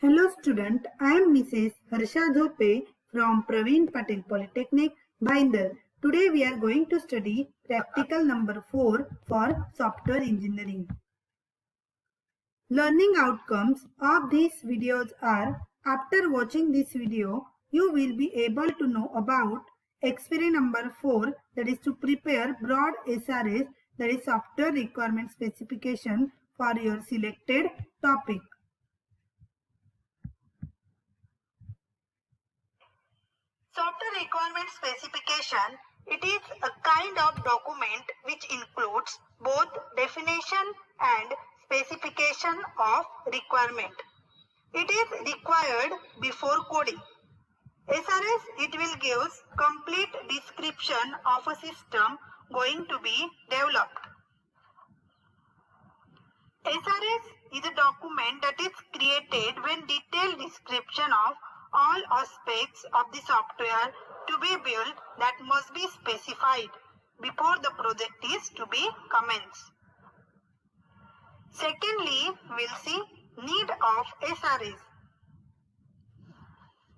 Hello student, I am Mrs. Harsha Dhope from Praveen Patel Polytechnic, Bhayandar. Today we are going to study practical number 4 for software engineering. Learning outcomes of these videos are, after watching this video, you will be able to know about experiment number 4, that is to prepare broad SRS, that is software requirement specification for your selected topic. Software requirement specification, it is a kind of document which includes both definition and specification of requirement. It is required before coding. SRS, it will give complete description of a system going to be developed. SRS is a document that is created when detailed description of all aspects of the software to be built that must be specified before the project is to be commenced. Secondly, we'll see need of SRS.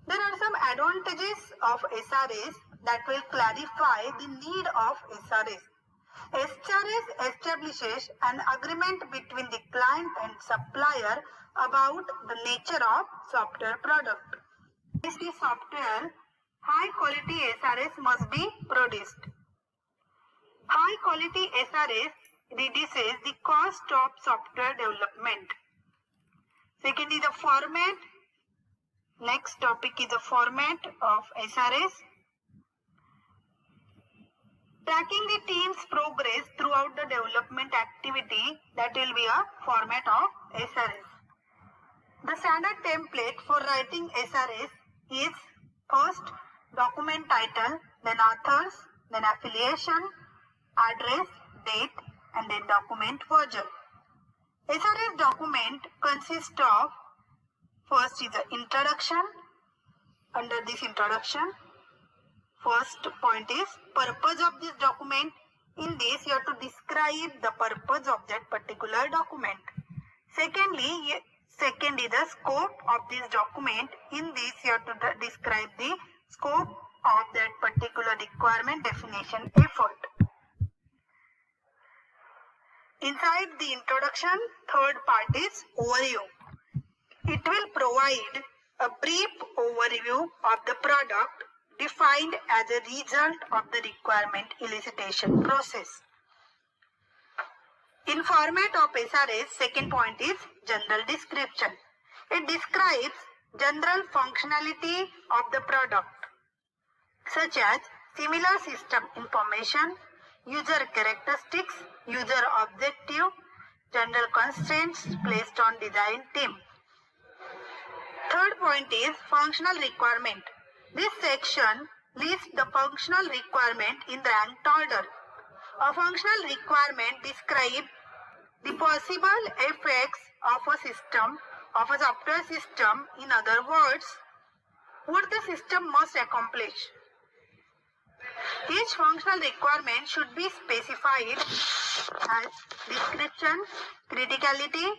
There are some advantages of SRS that will clarify the need of SRS. SRS establishes an agreement between the client and supplier about the nature of software product. This is software, high quality SRS must be produced. High quality SRS reduces the cost of software development. Second is the format. Next topic is the format of SRS. Tracking the team's progress throughout the development activity, that will be a format of SRS. The standard template for writing SRS is first document title, then authors, then affiliation, address, date, and then document version. SRS document consists of, first is the introduction. Under this introduction, first point is purpose of this document. In this, you have to describe the purpose of that particular document. Second is the scope of this document. In this, you have to describe the scope of that particular requirement, definition, effort. Inside the introduction, third part is overview. It will provide a brief overview of the product defined as a result of the requirement elicitation process. In format of SRS, second point is general description. It describes general functionality of the product, such as similar system information, user characteristics, user objective, general constraints placed on design team. Third point is functional requirement. This section lists the functional requirement in ranked order. A functional requirement describes the possible effects of a system, of a software system. In other words, what the system must accomplish. Each functional requirement should be specified as description, criticality,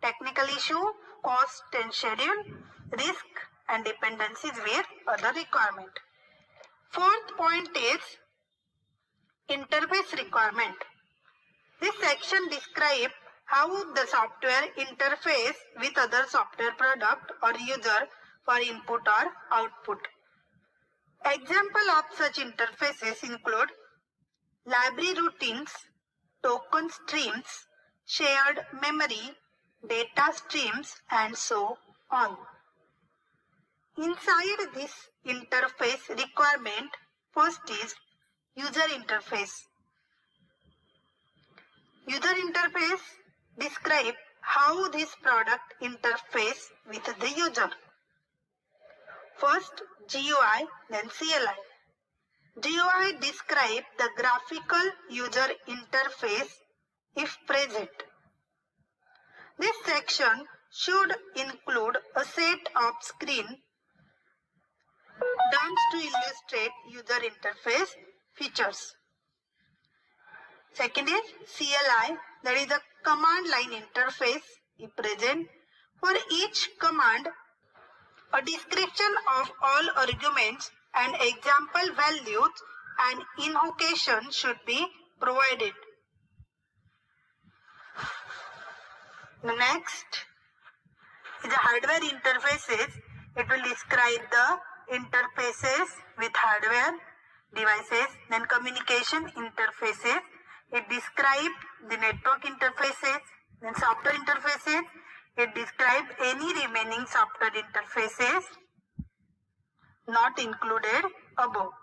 technical issue, cost and schedule, risk and dependencies with other requirement. Fourth point is interface requirement. This section describes how the software interface with other software product or user for input or output. Example of such interfaces include library routines, token streams, shared memory, data streams, and so on. Inside this interface requirement, first is user interface. User interface describes how this product interface with the user. First GUI, then CLI. GUI describes the graphical user interface if present. This section should include a set of screen dumps to illustrate user interface features. Second is CLI, that is a command line interface if present. For each command, A description of all arguments and example values and invocation should be provided. The next is the hardware interfaces. It will describe the interfaces with hardware devices. Then communication interfaces. It describes the network interfaces. Then software interfaces. It describes any remaining software interfaces not included above.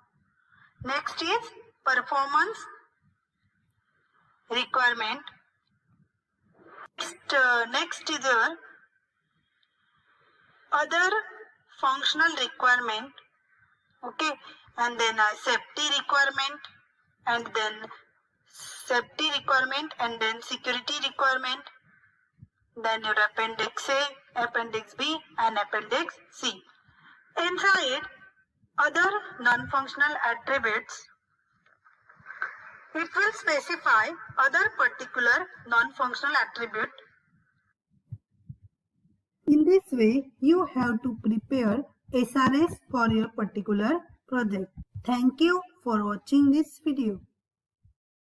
Next is performance requirement. Next is the other functional requirement, okay, and then safety requirement, and then security requirement, then your appendix A, appendix B, and appendix C. Inside other non-functional attributes, it will specify other particular non-functional attribute. In this way, you have to prepare SRS for your particular project. Thank you for watching this video.